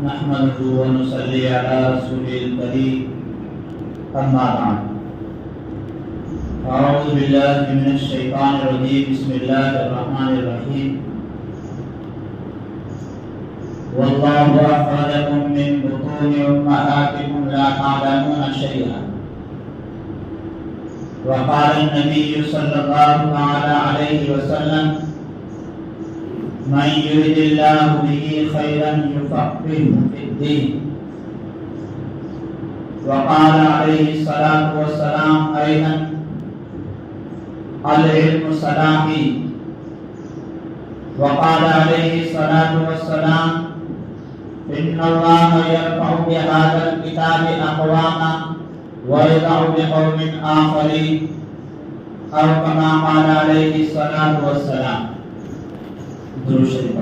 نحمده ونصلي على رسوله الكريم أما بعد أعوذ بالله من الشيطان الرجيم بسم الله الرحمن الرحيم والله أخرجكم من بطون أمهاتكم لا تعلمون شيئا وقال النبي صلى الله عليه وسلم من يرد الله به خيرا يفقهه في الدين وقال عليه الصلاة والسلام أيضا العلم سلاحي وقال عليه الصلاة والسلام إن الله يرفع بهذا الكتاب أقواما ويضع بقوم آخرين أو كما قال عليه الصلاة والسلام. درود شریف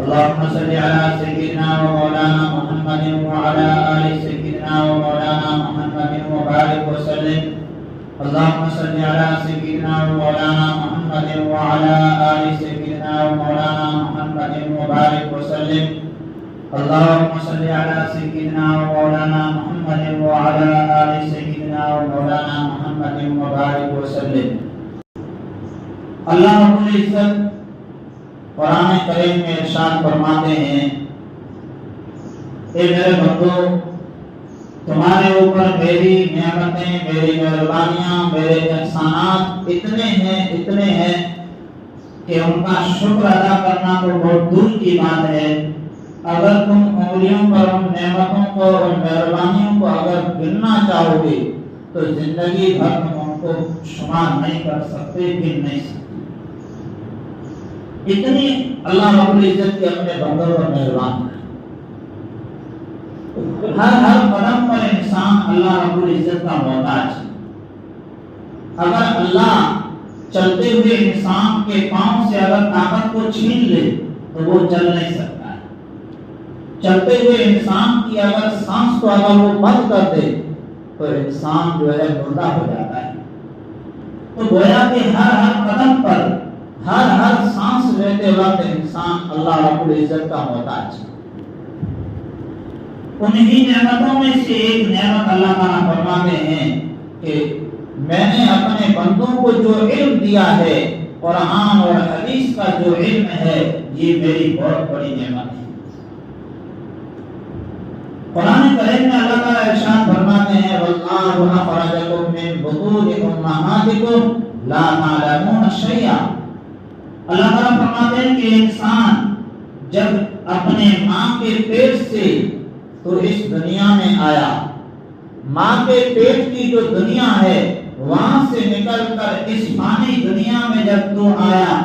اللهم صل على سيدنا ومولانا محمد وعلى آل سيدنا ومولانا محمد وبارك وسلم. اللهم صل على سيدنا ومولانا محمد وعلى آل سيدنا ومولانا محمد وبارك وسلم. اللهم صل على سيدنا ومولانا محمد وعلى آل سيدنا ومولانا محمد وبارك وسلم. اللہ رب العزت قرآن کریم میں ارشاد فرماتے ہیں اے میرے بندو تمہارے اوپر میری نعمتیں میری مہربانیاں میرے احسانات اتنے ہیں کہ ان کا شکر ادا کرنا تو بہت دور کی بات ہے. اگر تم انگلیوں پر ان نعمتوں کو اور مہربانیوں کو اگر گننا چاہو گے تو زندگی بھر تم ان کو شمار نہیں کر سکتے گن نہیں سکتے. اتنی اللہ رب العزت کے اپنے بندوں پر مہربان ہے. ہر قدم پر انسان اللہ رب العزت کا محتاج ہے. اگر اللہ چلتے ہوئے انسان کے پاؤں سے اگر طاقت کو چھین لے تو وہ چل نہیں سکتا ہے. چلتے ہوئے انسان کی اگر سانس کو اگر وہ بند کر دے تو انسان جو ہے مردہ ہو جاتا ہے. تو گویا کہ ہر قدم پر ہر سانس لیتے وقت انسان اللہ رب العزت کا محتاج ہے. انہی نعمتوں میں سے ایک نعمت اللہ تعالیٰ فرماتے ہیں کہ میں نے اپنے بندوں کو جو علم دیا ہے قرآن اور حدیث کا جو علم ہے یہ میری بہت بڑی نعمت ہے. قرآن کریم میں اللہ تعالیٰ ارشاد فرماتے ہیں واللہ اخرجکم من بطون امہاتکم لا تعلمون شیئا. اللہ تعالیٰ فرماتے ہیں کہ انسان جب اپنے ماں کے پیٹ سے تو اس دنیا میں آیا, ماں کے پیٹ کی جو دنیا ہے وہاں سے نکل کر اس فانی دنیا میں جب تو آیا,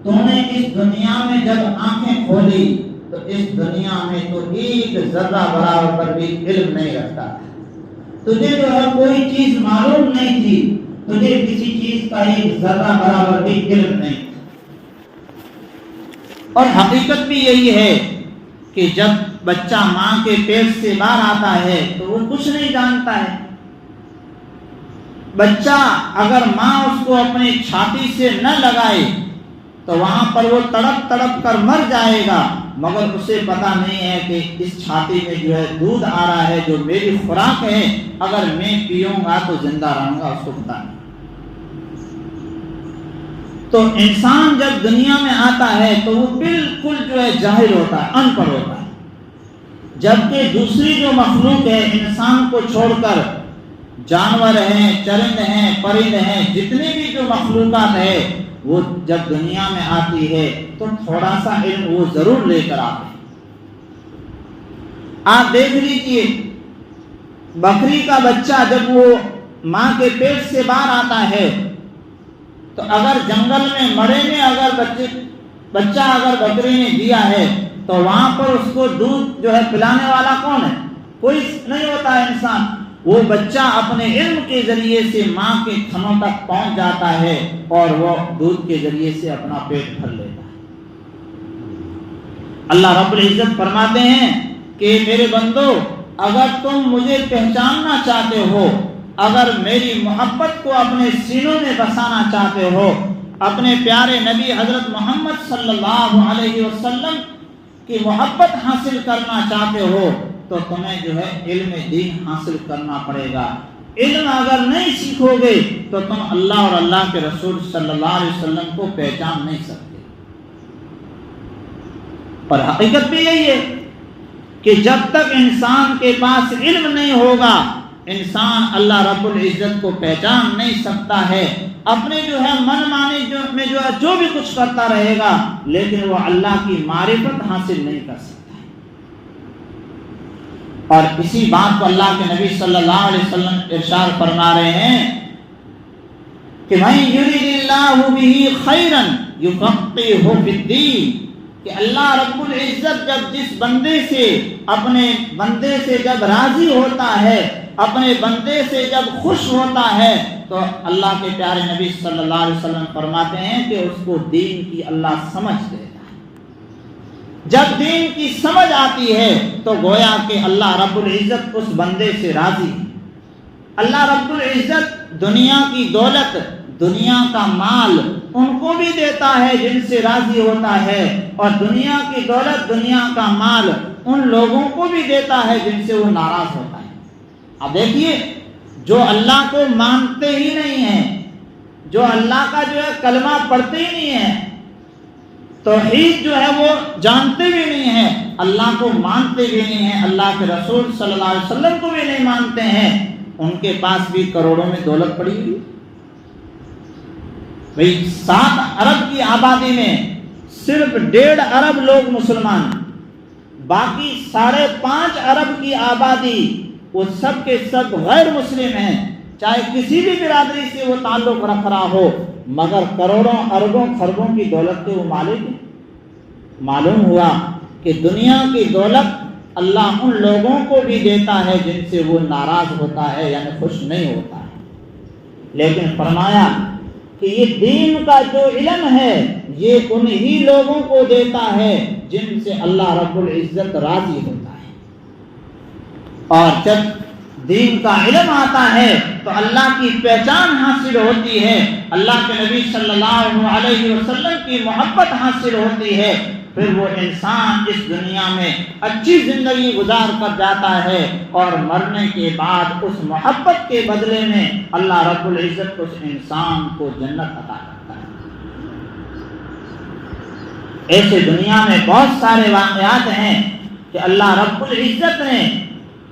تو نے اس دنیا میں جب آنکھیں کھولی تو اس دنیا میں تو ایک ذرہ برابر پر بھی علم نہیں رکھتا. تجھے جو ہے کوئی چیز معلوم نہیں تھی, تجھے کسی چیز کا ایک ذرہ برابر بھی علم نہیں. اور حقیقت بھی یہی ہے کہ جب بچہ ماں کے پیٹ سے باہر آتا ہے تو وہ کچھ نہیں جانتا ہے. بچہ اگر ماں اس کو اپنی چھاتی سے نہ لگائے تو وہاں پر وہ تڑپ کر مر جائے گا, مگر اسے پتا نہیں ہے کہ اس چھاتی میں جو ہے دودھ آ رہا ہے جو میری خوراک ہے, اگر میں پیوں گا تو زندہ رہوں گا, اس کو پتا نہیں. تو انسان جب دنیا میں آتا ہے تو وہ بالکل جو ہے جاہل ہوتا ہے, ان پڑھ ہوتا ہے. جبکہ دوسری جو مخلوق ہے انسان کو چھوڑ کر جانور ہیں, چرند ہیں, پرند ہیں, جتنی بھی جو مخلوقات ہے وہ جب دنیا میں آتی ہے تو تھوڑا سا علم وہ ضرور لے کر آتے ہیں. آپ دیکھ لیجئے بکری کا بچہ جب وہ ماں کے پیٹ سے باہر آتا ہے تو اگر جنگل میں مڑے میں اگر بچہ اگر بکری نے دیا ہے تو وہاں پر اس کو دودھ جو ہے پلانے والا کون ہے؟ کوئی نہیں ہوتا ہے انسان. وہ بچہ اپنے علم کے ذریعے سے ماں کے تھنوں تک پہنچ جاتا ہے اور وہ دودھ کے ذریعے سے اپنا پیٹ بھر لیتا ہے. اللہ رب العزت فرماتے ہیں کہ میرے بندو اگر تم مجھے پہچاننا چاہتے ہو, اگر میری محبت کو اپنے سینوں میں بسانا چاہتے ہو, اپنے پیارے نبی حضرت محمد صلی اللہ علیہ وسلم کی محبت حاصل کرنا چاہتے ہو تو تمہیں جو ہے علم دین حاصل کرنا پڑے گا۔ علم اگر نہیں سیکھو گے تو تم اللہ اور اللہ کے رسول صلی اللہ علیہ وسلم کو پہچان نہیں سکتے۔ اور حقیقت بھی یہی ہے کہ جب تک انسان کے پاس علم نہیں ہوگا انسان اللہ رب العزت کو پہچان نہیں سکتا ہے۔ اپنے جو ہے من مانی میں جو بھی کچھ کرتا رہے گا لیکن وہ اللہ کی معرفت حاصل نہیں کر سکتا۔ اور اسی بات کو اللہ کے نبی صلی اللہ علیہ وسلم ارشاد فرما رہے ہیں کہ مَن يُرِدِ اللَّهُ بِهِ خَيْرًا يُفَقِّهْهُ فِي الدِّينِ، کہ اللہ رب العزت جب جس بندے سے اپنے بندے سے جب راضی ہوتا ہے، اپنے بندے سے جب خوش ہوتا ہے تو اللہ کے پیارے نبی صلی اللہ علیہ وسلم فرماتے ہیں کہ اس کو دین کی اللہ سمجھ دیتا ہے۔ جب دین کی سمجھ آتی ہے تو گویا کہ اللہ رب العزت اس بندے سے راضی ہے۔ اللہ رب العزت دنیا کی دولت، دنیا کا مال ان کو بھی دیتا ہے جن سے راضی ہوتا ہے، اور دنیا کی دولت، دنیا کا مال ان لوگوں کو بھی دیتا ہے جن سے وہ ناراض ہوتا ہے۔ اب دیکھیے، جو اللہ کو مانتے ہی نہیں ہیں، جو اللہ کا جو ہے کلمہ پڑھتے ہی نہیں ہیں، توحید جو ہے وہ جانتے بھی نہیں ہیں، اللہ کو مانتے بھی نہیں ہیں، اللہ کے رسول صلی اللہ علیہ وسلم کو بھی نہیں مانتے ہیں، ان کے پاس بھی کروڑوں میں دولت پڑی ہوئی۔ بھئی 7 ارب کی آبادی میں صرف 1.5 ارب لوگ مسلمان، باقی 5.5 ارب کی آبادی وہ سب کے سب غیر مسلم ہیں، چاہے کسی بھی برادری سے وہ تعلق رکھ رہا ہو، مگر کروڑوں اربوں خربوں کی دولت کے وہ مالک ہیں۔ معلوم ہوا کہ دنیا کی دولت اللہ ان لوگوں کو بھی دیتا ہے جن سے وہ ناراض ہوتا ہے، یعنی خوش نہیں ہوتا ہے، لیکن فرمایا کہ یہ دین کا جو علم ہے یہ انہی لوگوں کو دیتا ہے جن سے اللہ رب العزت راضی ہوتا ہے۔ اور جب دین کا علم آتا ہے تو اللہ کی پہچان حاصل ہوتی ہے، اللہ کے نبی صلی اللہ علیہ وسلم کی محبت حاصل ہوتی ہے، پھر وہ انسان اس دنیا میں اچھی زندگی گزار کر جاتا ہے، اور مرنے کے بعد اس محبت کے بدلے میں اللہ رب العزت اس انسان کو جنت عطا کرتا ہے۔ ایسے دنیا میں بہت سارے واقعات ہیں کہ اللہ رب العزت نے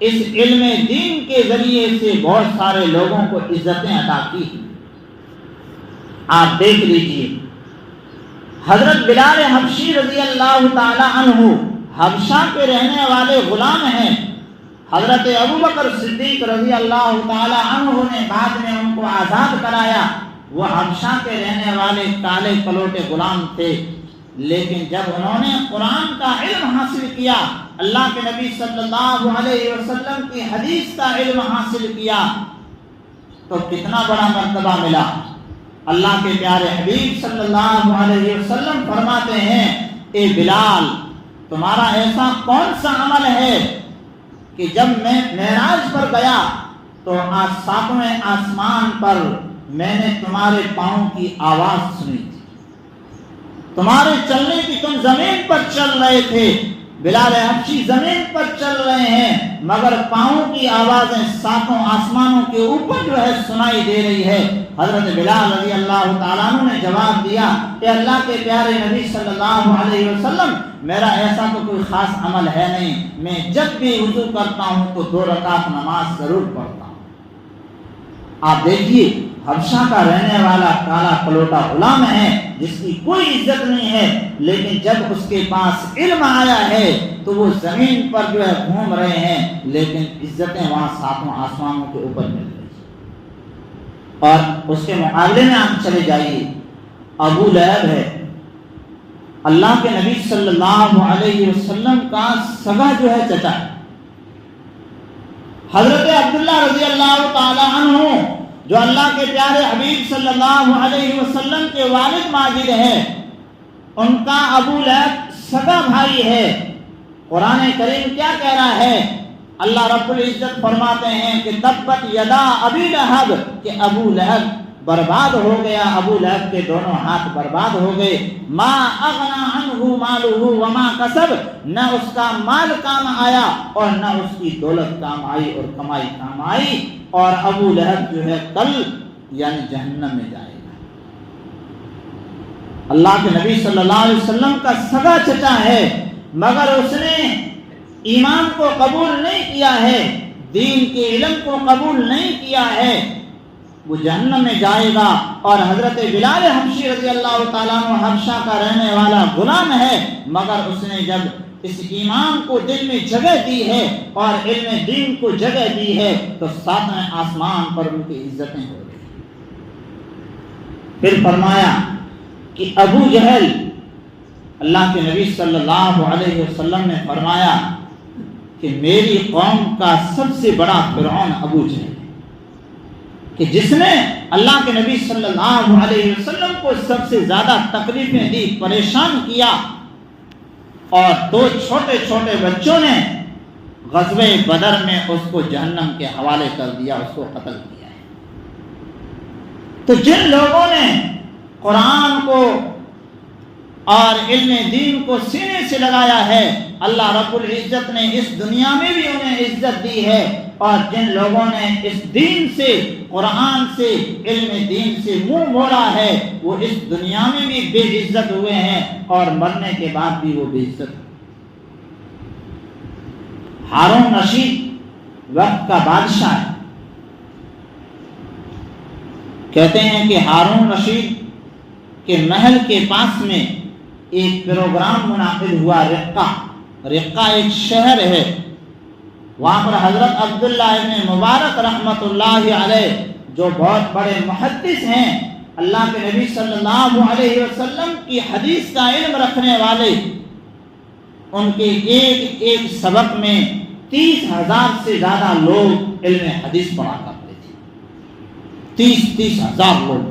اس علم دین کے ذریعے سے بہت سارے لوگوں کو عزتیں عطا کی۔ آپ دیکھ لیجئے، حضرت بلال حبشی رضی اللہ تعالی عنہ حبشہ کے رہنے والے غلام ہیں۔ حضرت ابوبکر صدیق رضی اللہ تعالی عنہ نے بعد میں ان کو آزاد کرایا۔ وہ حبشہ کے رہنے والے کالے کلوٹے غلام تھے، لیکن جب انہوں نے قرآن کا علم حاصل کیا، اللہ کے نبی صلی اللہ علیہ وسلم کی حدیث کا علم حاصل کیا تو کتنا بڑا مرتبہ ملا۔ اللہ کے پیارے حبیب صلی اللہ علیہ وسلم فرماتے ہیں، اے بلال، تمہارا ایسا کون سا عمل ہے کہ جب میں معراج پر گیا تو 7ویں آسمان پر میں نے تمہارے پاؤں کی آواز سنی تھی، تمہارے چلنے کی، تم زمین پر چل رہے تھے، بلال حبشی زمین پر چل رہے ہیں مگر پاؤں کی آوازیں 7 آسمانوں کے اوپر جو ہے سنائی دے رہی ہے۔ حضرت بلال رضی اللہ تعالیٰ عنہ نے جواب دیا کہ اللہ کے پیارے نبی صلی اللہ علیہ وسلم، میرا ایسا تو کوئی خاص عمل ہے نہیں، میں جب بھی وضو کرتا ہوں تو 2 رکعت نماز ضرور پڑھتا ہوں۔ آپ دیکھیے، حبشہ کا رہنے والا کالا کلوٹا غلام ہے جس کی کوئی عزت نہیں ہے، لیکن جب اس کے پاس علم آیا ہے تو وہ زمین پر جو ہے گھوم رہے ہیں، لیکن عزتیں وہاں 7 آسمانوں کے اوپر مل رہی ہیں۔ اور اس کے مقابلے میں آپ چلے جائیے، ابو لہب ہے، اللہ کے نبی صلی اللہ علیہ وسلم کا سگا جو ہے چچا ہے۔ حضرت عبداللہ رضی اللہ تعالی عنہ جو اللہ کے پیارے حبیب صلی اللہ علیہ وسلم کے والد ماجد ہیں، ان کا ابو لہب سگا بھائی ہے۔ قرآن کریم کیا کہہ رہا ہے؟ اللہ رب العزت فرماتے ہیں کہ تبت یدا ابی لہب، کہ ابو لہب برباد ہو گیا، ابو لہب کے دونوں ہاتھ برباد ہو گئے۔ ما اغنا عنہ مالہ وما کسب، نہ اس کا مال کام آیا اور نہ اس کی دولت کام آئی اور کمائی کام آئی، اور ابو لہب جو ہے کل یعنی جہنم میں جائے گا۔ اللہ کے نبی صلی اللہ علیہ وسلم کا سگا چچا ہے، مگر اس نے ایمان کو قبول نہیں کیا ہے، دین کے علم کو قبول نہیں کیا ہے، وہ جہنم میں جائے گا۔ اور حضرت بلال حبشی رضی اللہ تعالیٰ عنہ حبشہ کا رہنے والا غلام ہے، مگر اس نے جب اس ایمان کو دل میں جگہ دی ہے اور علم دین کو جگہ دی ہے تو ساتویں آسمان پر ان کی عزتیں ہو گئی۔ پھر فرمایا کہ ابو جہل، اللہ کے نبی صلی اللہ علیہ وسلم نے فرمایا کہ میری قوم کا سب سے بڑا فرعون ابو جہل ہے، کہ جس نے اللہ کے نبی صلی اللہ علیہ وسلم کو سب سے زیادہ تکلیفیں دی، پریشان کیا، اور دو چھوٹے چھوٹے بچوں نے غزوہ بدر میں اس کو جہنم کے حوالے کر دیا، اس کو قتل کیا ہے۔ تو جن لوگوں نے قرآن کو اور علم دین کو سینے سے لگایا ہے، اللہ رب العزت نے اس دنیا میں بھی انہیں عزت دی ہے، اور جن لوگوں نے اس دین سے، قرآن سے، علم دین سے منہ موڑا ہے، وہ اس دنیا میں بھی بے عزت ہوئے ہیں اور مرنے کے بعد بھی وہ بے عزت ہوئے۔ ہارون رشید وقت کا بادشاہ ہے۔ کہتے ہیں کہ ہارون رشید کے محل کے پاس میں ایک پروگرام منعقد ہوا، رقہ ایک شہر ہے، وہاں پر حضرت عبداللہ ابن مبارک رحمۃ اللہ علیہ جو بہت بڑے محدث ہیں، اللہ کے نبی صلی اللہ علیہ وسلم کی حدیث کا علم رکھنے والے، ان کے ایک ایک سبق میں 30,000 سے زیادہ لوگ علم حدیث پڑھا کرتے تھے، 30,000 لوگ۔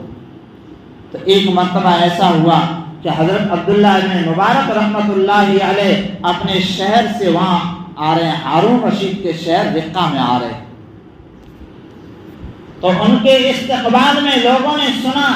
تو ایک مرتبہ ایسا ہوا کہ حضرت عبداللہ ابن مبارک رحمۃ اللہ علیہ اپنے شہر سے وہاں آ رہے ہیں، ہارون رشید کے شہر رقہ میں آ رہے ہیں، تو ان کے استقبال میں لوگوں نے سنا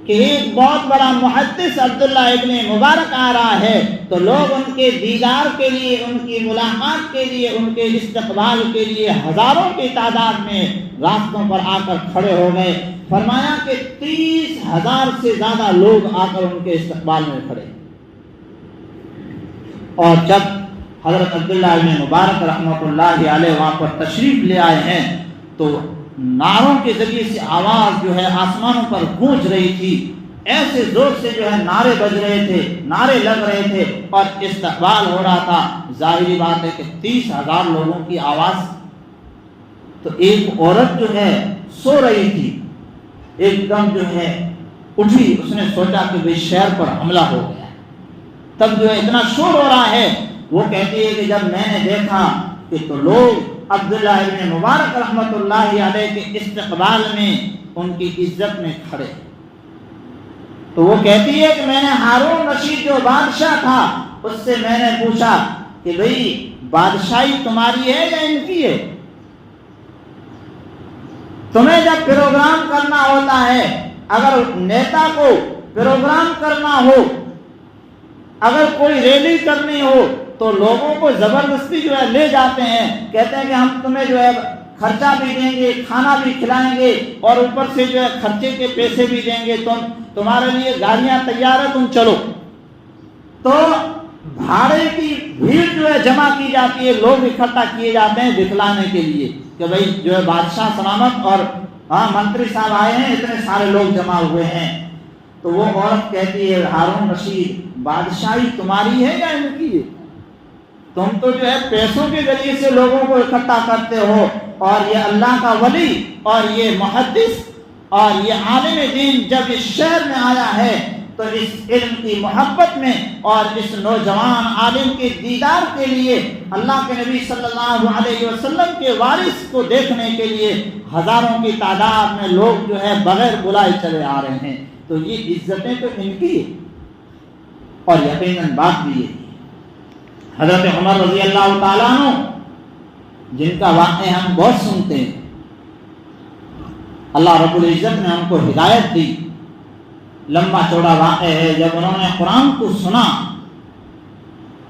کہ ایک بہت بڑا محدث عبداللہ ابن مبارک آ رہا ہے، تو لوگ ان کے دیدار کے لیے، ان کی ملاقات کے لیے، ان کے استقبال کے لیے ہزاروں کی تعداد میں راستوں پر آ کر کھڑے ہو گئے۔ فرمایا کہ 30,000 سے زیادہ لوگ آ کر ان کے استقبال میں کھڑے، اور جب حضرت عبداللہ ابن مبارک رحمۃ اللہ علیہ وہاں پر تشریف لے آئے ہیں تو نعروں کے ذریعے سے آواز جو ہے آسمانوں پر گونج رہی تھی، ایسے زور سے جو ہے نعرے بج رہے تھے، نعرے لگ رہے تھے اور استقبال ہو رہا تھا۔ ظاہری بات ہے کہ 30,000 لوگوں کی آواز، تو ایک عورت جو ہے سو رہی تھی، ایک دم جو ہے اٹھی، اس نے سوچا کہ بھئی شہر پر حملہ ہو گیا، تب جو ہے اتنا شور ہو رہا ہے۔ وہ کہتی ہے کہ جب میں نے دیکھا کہ تو لوگ عبداللہ ابن مبارک رحمۃ اللہ علیہ کے استقبال میں ان کی عزت میں کھڑے، تو وہ کہتی ہے کہ میں نے ہارون رشید جو بادشاہ تھا اس سے میں نے پوچھا کہ بھئی بادشاہی تمہاری ہے یا ان کی ہے؟ تمہیں جب پروگرام کرنا ہوتا ہے، اگر نیتا کو پروگرام کرنا ہو، اگر کوئی ریلی کرنی ہو تو لوگوں کو زبردستی جو ہے لے جاتے ہیں، کہتے ہیں کہ ہم تمہیں جو ہے خرچہ بھی دیں گے، کھانا بھی کھلائیں گے، اور اوپر سے جو ہے خرچے کے پیسے بھی دیں گے، تمہارے لیے گاڑیاں تیار ہے، تم چلو۔ تو بھاڑے کی بھیڑ جو ہے جمع کی جاتی ہے، لوگ اکٹھا کیے جاتے ہیں دکھلانے کے لیے کہ بھئی جو ہے بادشاہ سلامت اور منتری صاحب آئے ہیں، اتنے سارے لوگ جمع ہوئے ہیں۔ تو وہ عورت کہتی ہے ہارون رشید بادشاہی تمہاری ہے یا ان کی ہے؟ تم تو جو ہے پیسوں کے ذریعے سے لوگوں کو اکٹھا کرتے ہو، اور یہ اللہ کا ولی اور یہ محدث اور یہ عالم دین جب اس شہر میں آیا ہے تو اس علم کی محبت میں اور اس نوجوان عالم کے دیدار کے لیے، اللہ کے نبی صلی اللہ علیہ وسلم کے وارث کو دیکھنے کے لیے ہزاروں کی تعداد میں لوگ جو ہے بغیر بلائے چلے آ رہے ہیں، تو یہ عزتیں تو ان کی ہیں۔ اور یقیناً بات بھی یہ حضرت عمر رضی اللہ تعالیٰ عنہ، جن کا واقعہ ہم بہت سنتے ہیں، اللہ رب العزت نے ان کو ہدایت دی۔ لمبا چوڑا واقعہ ہے، جب انہوں نے قرآن کو سنا،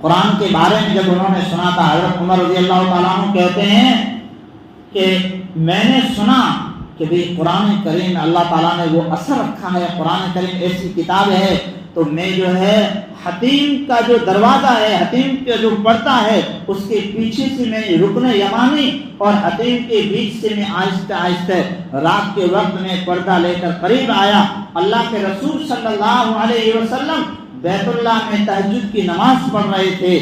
قرآن کے بارے میں جب انہوں نے سنا تھا، حضرت عمر رضی اللہ تعالیٰ عنہ کہتے ہیں کہ میں نے سنا کہ بھئی قرآن کریم اللہ تعالیٰ نے وہ اثر رکھا ہے، قرآن کریم ایسی کتاب ہے، تو میں جو ہے حتیم کا جو دروازہ ہے، حتیم کا جو پردہ ہے، اس کے پیچھے سے میں رکن یمانی اور حتیم کے بیچ سے میں آہستہ آہستہ رات کے وقت میں پردہ لے کر قریب آیا۔ اللہ کے رسول صلی اللہ علیہ وسلم بیت اللہ میں تہجد کی نماز پڑھ رہے تھے،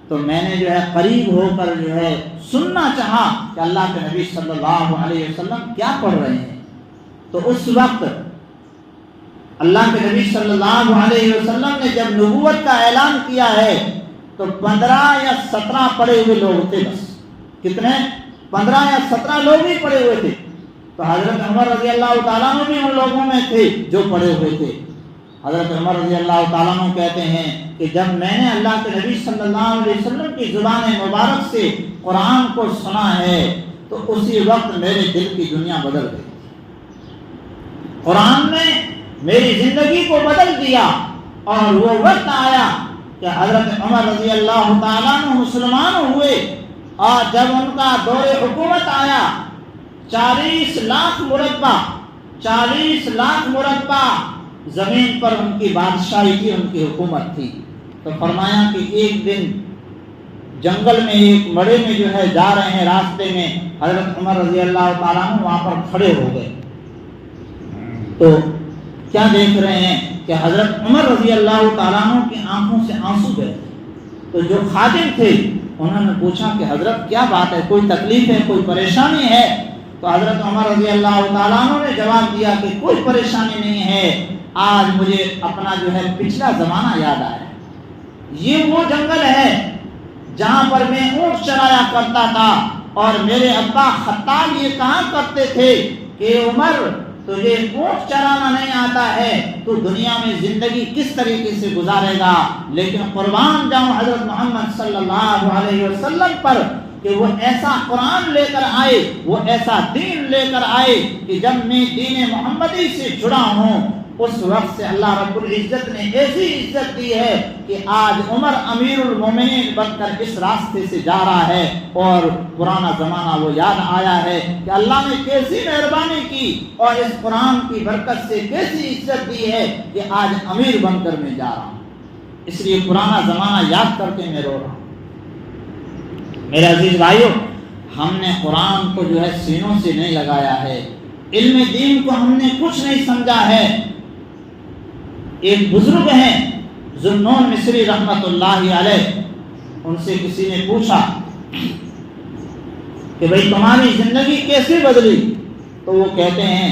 تو میں نے جو ہے قریب ہو کر جو ہے سننا چاہا کہ اللہ کے نبی صلی اللہ علیہ وسلم کیا پڑھ رہے ہیں۔ تو اس وقت اللہ کے نبی صلی اللہ علیہ وسلم نے جب نبوت کا اعلان کیا ہے تو 15 یا 17 پڑے ہوئے لوگ تھے، بس کتنے 15 یا 17 لوگ ہی پڑے ہوئے تھے۔ تو حضرت عمر رضی اللہ تعالیٰ عنہ بھی ان لوگوں میں تھے جو پڑے ہوئے تھے۔ حضرت عمر رضی اللہ تعالیٰ عنہ کہتے ہیں کہ جب میں نے اللہ کے نبی صلی اللہ علیہ وسلم کی زبان مبارک سے قرآن کو سنا ہے تو اسی وقت میرے دل کی دنیا بدل گئی۔ قرآن نے میری زندگی کو بدل دیا، اور وہ وقت آیا کہ حضرت عمر رضی اللہ تعالیٰ عنہ مسلمان ہوئے، اور جب ان کا دور حکومت آیا 40 لاکھ مربع زمین پر ان کی بادشاہی تھی، ان کی حکومت تھی۔ تو فرمایا کہ ایک دن جنگل میں ایک مڑے میں جو ہے جا رہے ہیں، راستے میں حضرت عمر رضی اللہ تعالیٰ عنہ وہاں پر کھڑے ہو گئے، تو کیا دیکھ رہے ہیں کہ حضرت عمر رضی اللہ تعالیٰ عنہ کی آنکھوں سے آنسو گئے۔ تو جو خادم تھے انہوں نے پوچھا کہ حضرت کیا بات ہے، کوئی تکلیف ہے، کوئی پریشانی ہے؟ تو حضرت عمر رضی اللہ تعالیٰ عنہ نے جواب دیا کہ کوئی پریشانی نہیں ہے، آج مجھے اپنا جو ہے پچھلا زمانہ یاد آیا۔ یہ وہ جنگل ہے جہاں پر میں اونٹ چرایا کرتا تھا، اور میرے ابا خطاب یہ کہا کرتے تھے کہ عمر تجھے اونٹ چرانا نہیں آتا ہے تو دنیا میں زندگی کس طریقے سے گزارے گا، لیکن قربان جاؤں حضرت محمد صلی اللہ علیہ وسلم پر کہ وہ ایسا قرآن لے کر آئے، وہ ایسا دین لے کر آئے کہ جب میں دین محمدی سے جڑا ہوں اس وقت سے اللہ رب العزت نے ایسی عزت دی ہے کہ آج عمر امیر المومنین بن کر اس راستے سے جا رہا ہے، اور پرانا زمانہ وہ یاد آیا ہے کہ اللہ نے کیسی مہربانی کی اور اس قرآن کی برکت سے کیسی عزت دی ہے کہ آج امیر بن کر میں جا رہا ہوں۔ اس لیے پرانا زمانہ یاد کر کے میں رو رہا ہوں۔ میرے عزیز بھائیو، ہم نے قرآن کو جو ہے سینوں سے نہیں لگایا ہے، علم دین کو ہم نے کچھ نہیں سمجھا ہے۔ ایک بزرگ ہیں ذوالنون مصری رحمت اللہ علیہ، ان سے کسی نے پوچھا کہ بھئی تمہاری زندگی کیسے بدلی؟ تو وہ کہتے ہیں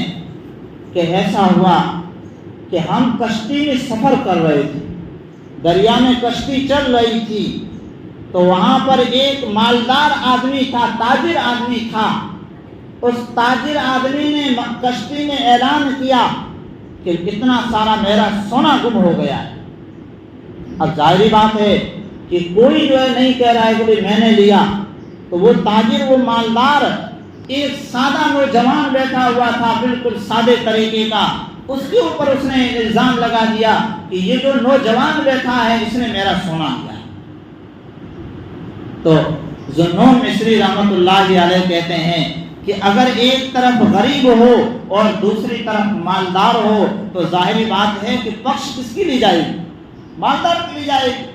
کہ ایسا ہوا کہ ہم کشتی میں سفر کر رہے تھے، دریا میں کشتی چل رہی تھی، تو وہاں پر ایک مالدار آدمی تھا، تاجر آدمی تھا۔ اس تاجر آدمی نے کشتی میں اعلان کیا کہ اتنا سارا میرا سونا گم ہو گیا ہے۔ اب ظاہری بات ہے کہ کوئی جو ہے نہیں کہہ رہا ہے کہ میں نے لیا، تو وہ تاجر، وہ مالدار، ایک سادہ نوجوان بیٹھا ہوا تھا بالکل سادے طریقے کا، اس کے اوپر اس نے الزام لگا دیا کہ یہ جو نوجوان بیٹھا ہے اس نے میرا سونا لیا۔ تو ذوالنون مصری رحمت اللہ علیہ کہتے ہیں کہ اگر ایک طرف غریب ہو اور دوسری طرف مالدار ہو تو ظاہری بات ہے کہ بخش کس کی لی جائے گی؟ مالدار کی لی جائے گی۔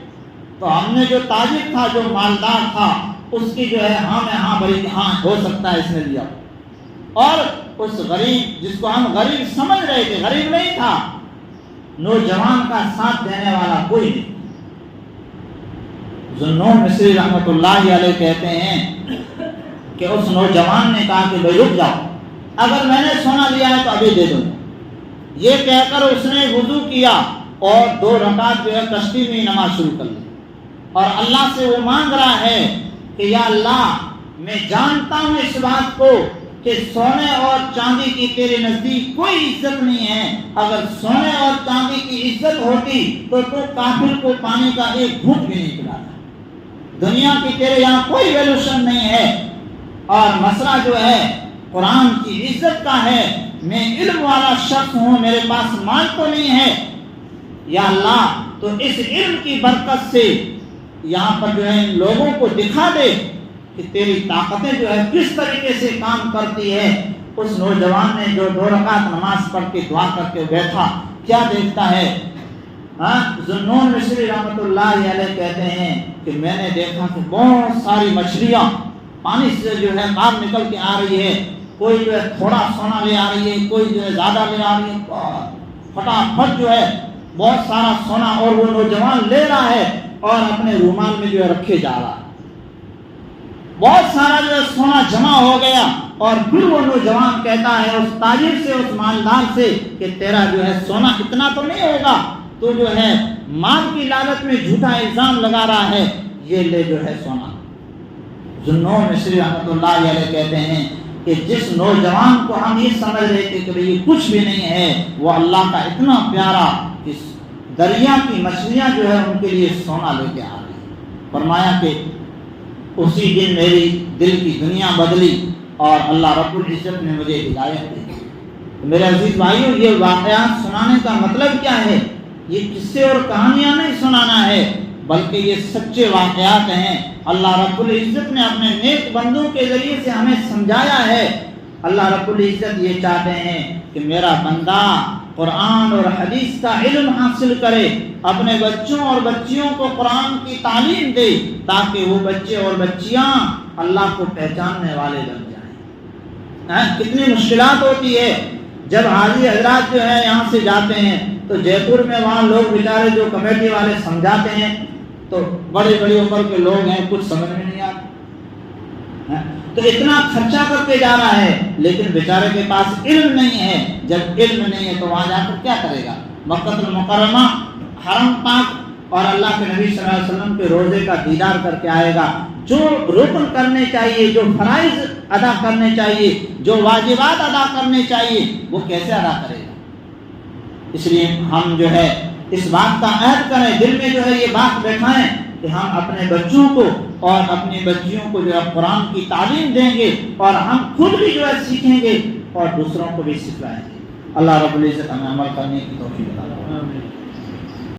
تو ہم نے جو تاجر تھا، جو مالدار تھا، اس کی جو ہے ہاں میں ہاں بڑی ہاں ہو سکتا ہے اس نے لیا، اور اس غریب جس کو ہم غریب سمجھ رہے تھے، غریب نہیں تھا، نوجوان کا ساتھ دینے والا کوئی نہیں۔ ذوالنون مصری رحمت اللہ علیہ کہتے ہیں کہ اس نوجوان نے کہا کہ بھائی رک جاؤ، اگر میں نے سونا لیا ہے تو ابھی دے دوں۔ یہ کہہ کر اس نے وضو کیا اور 2 رکعت جو ہے کشتی میں نماز شروع کر لی، اور اللہ سے وہ مانگ رہا ہے کہ یا اللہ میں جانتا ہوں اس بات کو کہ سونے اور چاندی کی تیرے نزدیک کوئی عزت نہیں ہے، اگر سونے اور چاندی کی عزت ہوتی تو کافر کو پانی کا ایک گھونٹ بھی نہیں پلاتا۔ دنیا کی تیرے یہاں کوئی ویلیوشن نہیں ہے، اور مسئلہ جو ہے قرآن کی عزت کا ہے، میں علم والا شخص ہوں، میرے پاس مال تو نہیں ہے، یا اللہ تو اس علم کی برکت سے یہاں پر جو ہے ان لوگوں کو دکھا دے کہ تیری طاقتیں جو ہے کس طریقے سے کام کرتی ہے۔ اس نوجوان نے جو 2 رکعت نماز پڑھ کے دعا کر کے بیٹھا، کیا دیکھتا ہے؟ ذوالنون مصری رحمۃ اللہ علیہ کہتے ہیں کہ میں نے دیکھا کہ بہت ساری مچھلیاں پانی سے جو ہے باہر نکل کے آ رہی ہے، کوئی جو ہے تھوڑا سونا لے آ رہی ہے، کوئی جو ہے زیادہ لے آ رہی ہے، فٹافٹ جو ہے بہت سارا سونا، اور وہ نوجوان لے رہا ہے اور اپنے رومال میں جو ہے رکھے جا رہا ہے۔ بہت سارا جو ہے سونا جمع ہو گیا، اور پھر وہ نوجوان کہتا ہے اس تاجر سے، اس مالدار سے کہ تیرا جو ہے سونا اتنا تو نہیں ہوگا، تو جو ہے مال کی لالچ میں جھوٹا الزام لگا رہا ہے، یہ لے جو ہے سونا۔ ذوالنون مصری رحمۃ اللہ علیہ کہتے ہیں کہ جس نوجوان کو ہم یہ سمجھ رہے تھے کہ یہ کچھ بھی نہیں ہے، وہ اللہ کا اتنا پیارا کہ دریا کی مچھلیاں جو ہے ان کے لیے سونا لے کے آ رہی۔ فرمایا کہ اسی دن میری دل کی دنیا بدلی اور اللہ رب العزت نے مجھے ہدایت دی۔ میرے عزیز بھائیوں، یہ واقعات سنانے کا مطلب کیا ہے؟ یہ قصے اور کہانیاں نہیں سنانا ہے، بلکہ یہ سچے واقعات ہیں۔ اللہ رب العزت نے اپنے نیک بندوں کے ذریعے سے ہمیں سمجھایا ہے۔ اللہ رب العزت یہ چاہتے ہیں کہ میرا بندہ قرآن اور حدیث کا علم حاصل کرے، اپنے بچوں اور بچیوں کو قرآن کی تعلیم دے، تاکہ وہ بچے اور بچیاں اللہ کو پہچاننے والے بن جائیں۔ کتنی مشکلات ہوتی ہے جب حاجی حضرات جو ہے یہاں سے جاتے ہیں تو جے پور میں وہاں لوگ بیچارے جو کمیٹی والے سمجھاتے ہیں تو بڑی بڑی عمر کے لوگ ہیں، کچھ سمجھ میں نہیں آتا، تو اتنا خرچہ کر کے جا رہا ہے، لیکن بیچارے کے پاس علم نہیں ہے۔ جب علم نہیں ہے تو وہاں جا کر کیا کرے گا؟ مکہ المکرمہ، حرم پاک اور اللہ کے نبی صلی اللہ علیہ وسلم کے روزے کا دیدار کر کے آئے گا۔ جو رکن کرنے چاہیے، جو فرائض ادا کرنے چاہیے، جو واجبات ادا کرنے چاہیے، وہ کیسے ادا کرے گا؟ اس لیے ہم جو ہے اس بات کا عہد کریں، دل میں جو ہے یہ بات بیٹھائیں کہ ہم اپنے بچوں کو اور اپنی بچیوں کو جو ہے قرآن کی تعلیم دیں گے، اور ہم خود بھی جو ہے سیکھیں گے اور دوسروں کو بھی سکھلائیں گے۔ اللہ رب العزت ہمیں عمل کرنے کی توفیق عطا فرمائے۔